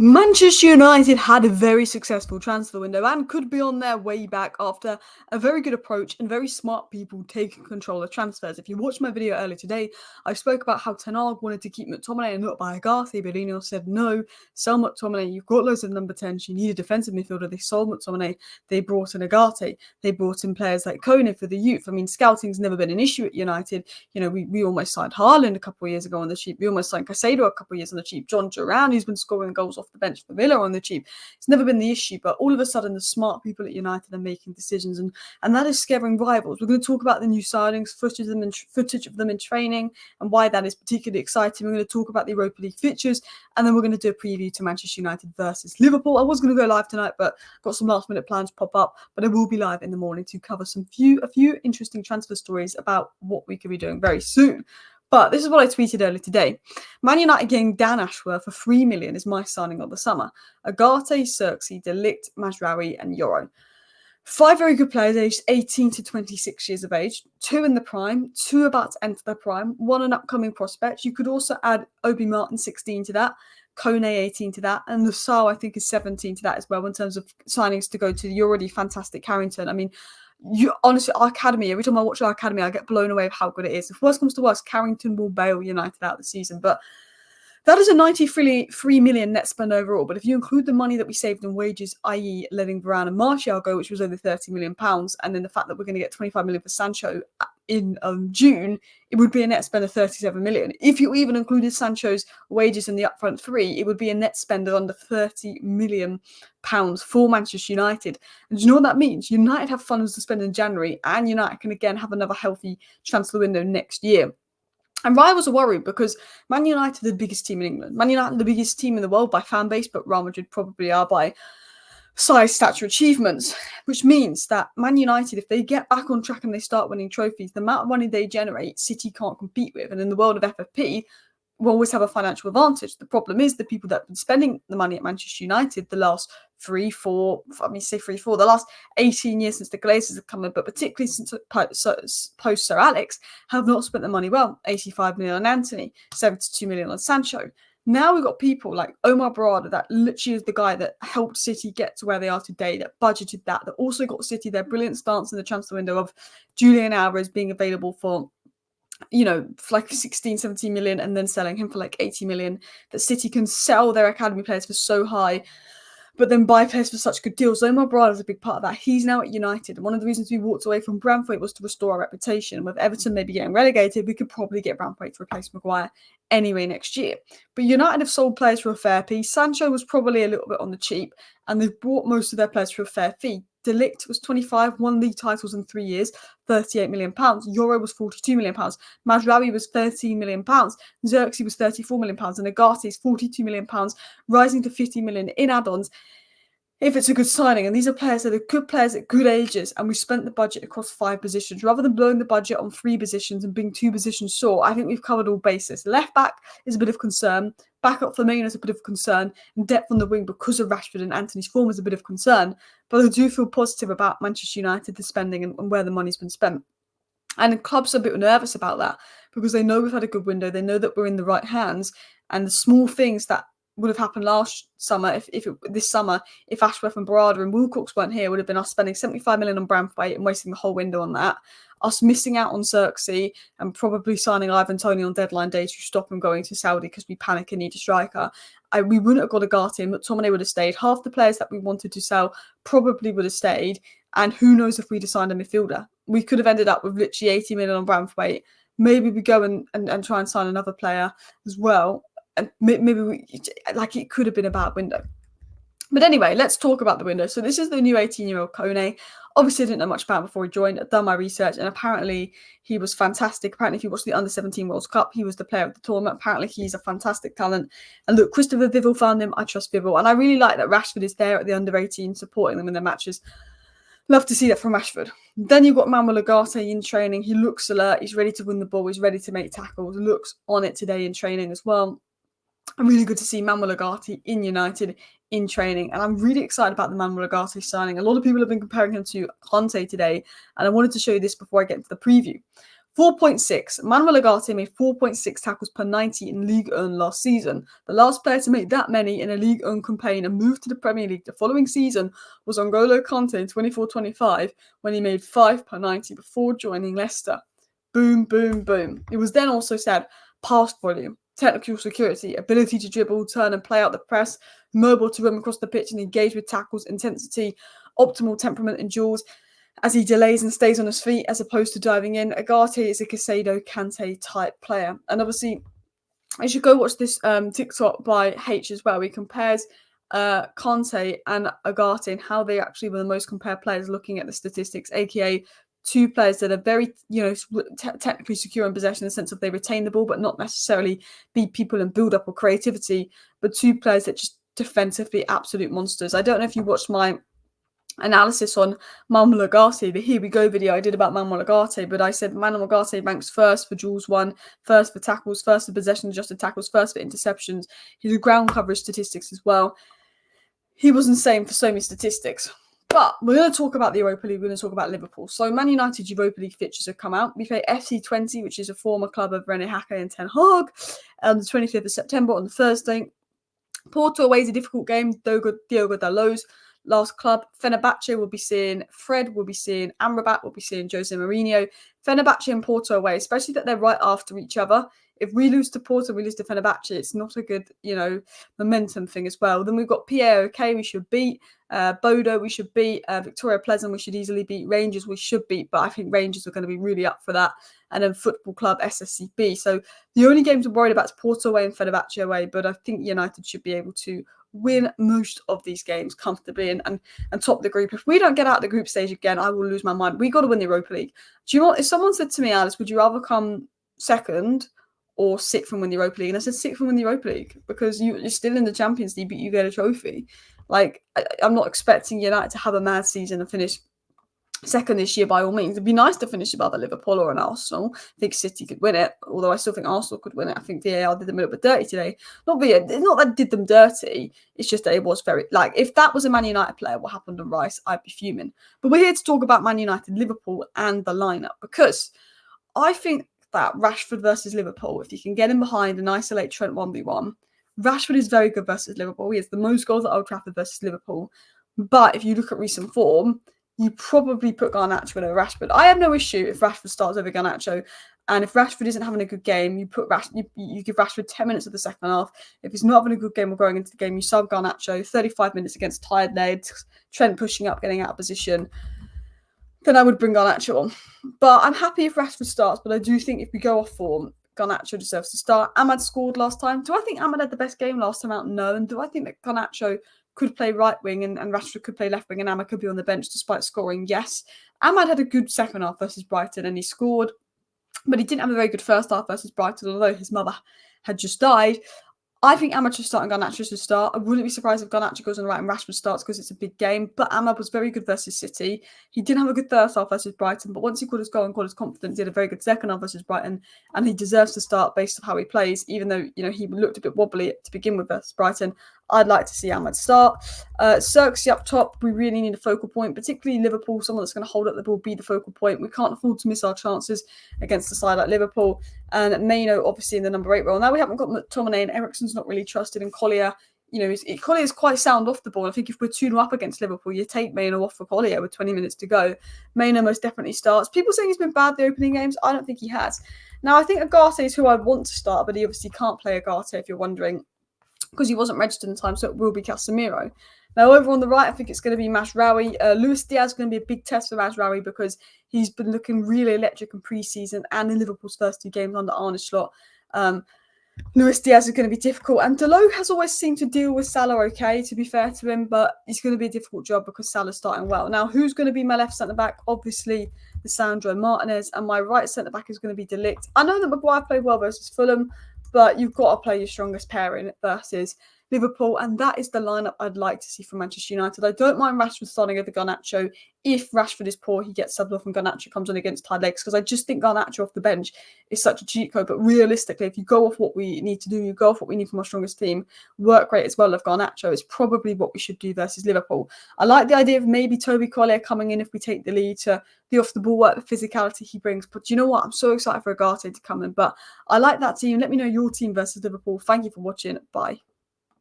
Manchester United had a very successful transfer window and could be on their way back after a very good approach and very smart people taking control of transfers. If you watched my video earlier today, I spoke about how Ten Hag wanted to keep McTominay and not buy Ugarte, but INEOS said no, sell McTominay, you've got loads of number 10s, you need a defensive midfielder. They sold McTominay, they brought in Ugarte, they brought in players like Kone for the youth. I mean, scouting's never been an issue at United. You know, we almost signed Haaland a couple of years ago on the cheap, we almost signed Casado a couple of years on the cheap, John Duran, who's been scoring goals off the bench for Villa on the cheap. It's never been the issue, but all of a sudden the smart people at United are making decisions, and that is scaring rivals. We're going to talk about the new signings, footage of them in training, and why that is particularly exciting. We're going to talk about the Europa League fixtures, and then we're going to do a preview to Manchester United versus Liverpool. I was going to go live tonight, but got some last minute plans pop up, but I will be live in the morning to cover a few interesting transfer stories about what we could be doing very soon. But this is what I tweeted earlier today. Man United getting Dan Ashworth for $3 million is my signing of the summer. Ugarte, Xerxes, De Ligt, Mazraoui and Euro. 5 very good players aged 18 to 26 years of age. 2 in the prime, 2 about to enter their prime, 1 an upcoming prospect. You could also add Obi Martin 16 to that, Kone 18 to that, and Lusal I think is 17 to that as well in terms of signings to go to the already fantastic Carrington. I mean, honestly, our academy, every time I watch our academy, I get blown away of how good it is. If worst comes to worst, Carrington will bail United out the season. But that is a $93 million net spend overall. But if you include the money that we saved in wages, i.e. letting Varane and Martial go, which was over £30 million, and then the fact that we're going to get $25 million for Sancho in June, it would be a net spend of $37 million. If you even included Sancho's wages in the upfront 3, it would be a net spend of under £30 million for Manchester United. And do you know what that means? United have funds to spend in January, and United can again have another healthy transfer window next year. And rivals are worried because Man United are the biggest team in England. Man United are the biggest team in the world by fan base, but Real Madrid probably are by size, stature, achievements, which means that Man United, if they get back on track and they start winning trophies, the amount of money they generate, City can't compete with. And in the world of FFP, we'll always have a financial advantage. The problem is the people that have been spending the money at Manchester United the last the last 18 years since the Glazers have come in, but particularly since post Sir Alex, have not spent the money well. 85 million on Anthony, 72 million on Sancho. Now we've got people like Omar Barada, that literally is the guy that helped City get to where they are today, that budgeted that also got City their brilliant stance in the transfer window of Julian Alvarez being available for, you know, for like 16, 17 million and then selling him for like 80 million, that City can sell their academy players for so high, but then buy players for such good deals. Omar Barada is a big part of that. He's now at United. And one of the reasons we walked away from Branthwaite was to restore our reputation. With Everton maybe getting relegated, we could probably get Branthwaite to replace Maguire anyway next year. But United have sold players for a fair fee. Sancho was probably a little bit on the cheap, and they've bought most of their players for a fair fee. De Ligt was 25, won league titles in 3 years, £38 million. Euro was £42 million. Mazraoui was £13 million. Xerxes was £34 million. And Ugarte is £42 million, rising to £50 million in add-ons if it's a good signing. And these are players that are good players at good ages, and we spent the budget across 5 positions. Rather than blowing the budget on 3 positions and being 2 positions short, I think we've covered all bases. Left back is a bit of concern. Backup for Firmino is a bit of concern. And depth on the wing because of Rashford and Anthony's form is a bit of concern. But I do feel positive about Manchester United, the spending and where the money's been spent. And the clubs are a bit nervous about that because they know we've had a good window. They know that we're in the right hands. And the small things that would have happened last summer, this summer, if Ashworth and Barada and Wilcox weren't here, would have been us spending 75 million on Branthwaite and wasting the whole window on that. Us missing out on Xerxes and probably signing Ivan Toney on deadline day to stop him going to Saudi because we panic and need a striker. We wouldn't have got Ugarte, but McTominay would have stayed. Half the players that we wanted to sell probably would have stayed. And who knows if we'd have signed a midfielder. We could have ended up with literally 80 million on Branthwaite. Maybe we go and try and sign another player as well. And maybe it could have been a bad window. But anyway, let's talk about the window. So this is the new 18-year-old Kone. Obviously, I didn't know much about him before he joined. I'd done my research, and apparently he was fantastic. Apparently, if you watched the Under-17 World Cup, he was the player of the tournament. Apparently, he's a fantastic talent. And look, Christopher Vivel found him. I trust Vivel. And I really like that Rashford is there at the Under-18 supporting them in their matches. Love to see that from Rashford. Then you've got Manuel Ugarte in training. He looks alert. He's ready to win the ball. He's ready to make tackles. Looks on it today in training as well. I'm really good to see Manuel Ugarte in United in training, and I'm really excited about the Manuel Ugarte signing. A lot of people have been comparing him to Conte today, and I wanted to show you this before I get into the preview. 4.6. Manuel Ugarte made 4.6 tackles per 90 in Ligue 1 last season. The last player to make that many in a Ligue 1 campaign and move to the Premier League the following season was N'Golo Kante in 24-25 when he made 5 per 90 before joining Leicester. Boom, boom, boom. It was then also said pass volume, technical security, ability to dribble, turn and play out the press, mobile to run across the pitch and engage with tackles, intensity, optimal temperament and duels as he delays and stays on his feet as opposed to diving in. Ugarte is a Casado Kante type player. And obviously, I should go watch this TikTok by H as well. He compares Kante and Ugarte and how they actually were the most compared players looking at the statistics, aka two players that are very, technically secure in possession in the sense of they retain the ball, but not necessarily beat people and build up or creativity, but two players that just defensively absolute monsters. I don't know if you watched my analysis on Manuel Ugarte, the Here We Go video I did about Manuel Ugarte, but I said Manuel Ugarte ranks first for duels won, first for tackles, first for possession adjusted tackles, first for interceptions. His ground coverage statistics as well. He was insane for so many statistics. But we're going to talk about the Europa League. We're going to talk about Liverpool. So Man United Europa League fixtures have come out. We play FC20, which is a former club of Rene Hake and Ten Hag, on the 25th of September on the Thursday. Porto away is a difficult game. Diogo Dalot's last club. Fenerbahce will be seeing Fred, will be seeing Amrabat, will be seeing Jose Mourinho. Fenerbahce and Porto away, especially that they're right after each other. If we lose to Porto, we lose to Fenerbahce, it's not a good, momentum thing as well. Then we've got PAOK, we should beat. Bodo, we should beat. Victoria Pleasant, we should easily beat. Rangers, we should beat. But I think Rangers are going to be really up for that. And then Football Club, SSCB. So the only games I'm worried about is Porto away and Fenerbahce away. But I think United should be able to win most of these games comfortably and top the group. If we don't get out of the group stage again, I will lose my mind. We got to win the Europa League. Do you know what? If someone said to me, Alice, would you rather come second or sixth and win the Europa League? And I said sixth and win the Europa League because you're still in the Champions League, but you get a trophy. Like, I'm not expecting United to have a mad season and finish second this year by all means. It'd be nice to finish above a Liverpool or an Arsenal. I think City could win it, although I still think Arsenal could win it. I think VAR did them a little bit dirty today. Not that it did them dirty. It's just that it was very, if that was a Man United player, what happened on Rice, I'd be fuming. But we're here to talk about Man United, Liverpool and the lineup because I think that Rashford versus Liverpool, if you can get him behind and isolate Trent 1v1, Rashford is very good versus Liverpool. He has the most goals at Old Trafford versus Liverpool. But if you look at recent form, you probably put Garnacho over Rashford. I have no issue if Rashford starts over Garnacho. And if Rashford isn't having a good game, you give Rashford 10 minutes of the second half. If he's not having a good game or going into the game, you sub Garnacho 35 minutes against tired legs, Trent pushing up, getting out of position. Then I would bring Garnacho on. But I'm happy if Rashford starts, but I do think if we go off form, Garnacho deserves to start. Ahmad scored last time. Do I think Ahmad had the best game last time out? No. And do I think that Garnacho could play right wing and Rashford could play left wing and Ahmad could be on the bench despite scoring? Yes. Ahmad had a good second half versus Brighton and he scored, but he didn't have a very good first half versus Brighton, although his mother had just died. I think Ahmad should start and Garnacho should start. I wouldn't be surprised if Garnacho goes on the right and Rashford starts because it's a big game. But Ahmad was very good versus City. He didn't have a good first half versus Brighton, but once he got his goal and got his confidence, he had a very good second half versus Brighton, and he deserves to start based on how he plays, even though he looked a bit wobbly to begin with versus Brighton. I'd like to see Ahmad start. Xerxes up top, we really need a focal point, particularly Liverpool, someone that's going to hold up the ball, be the focal point. We can't afford to miss our chances against a side like Liverpool. And Maino, obviously, in the number 8 role. Now we haven't got McTominay and Eriksen's not really trusted. And Collier, Collier is quite sound off the ball. I think if we're 2-0 up against Liverpool, you take Maino off for Collier with 20 minutes to go. Maino most definitely starts. People saying he's been bad the opening games. I don't think he has. Now, I think Ugarte is who I want to start, but he obviously can't play Ugarte if you're wondering, because he wasn't registered in time, so it will be Casemiro. Now, over on the right, I think it's going to be Mazraoui. Luis Diaz is going to be a big test for Mazraoui because he's been looking really electric in pre-season and in Liverpool's first 2 games under Arne Slot. Luis Diaz is going to be difficult. And Dalot has always seemed to deal with Salah okay, to be fair to him, but it's going to be a difficult job because Salah's starting well. Now, who's going to be my left centre-back? Obviously, Lisandro Martinez. And my right centre-back is going to be De Ligt. I know that Maguire played well versus Fulham, but you've got to play your strongest pairing versus Liverpool, and that is the lineup I'd like to see from Manchester United. I don't mind Rashford starting over Garnacho. If Rashford is poor, he gets subbed off and Garnacho comes on against tired legs, because I just think Garnacho off the bench is such a cheat code. But realistically, if you go off what we need to do, you go off what we need from our strongest team, work rate as well of Garnacho is probably what we should do versus Liverpool. I like the idea of maybe Toby Collier coming in if we take the lead to the off-the-ball work, the physicality he brings. But you know what? I'm so excited for Ugarte to come in. But I like that team. Let me know your team versus Liverpool. Thank you for watching. Bye.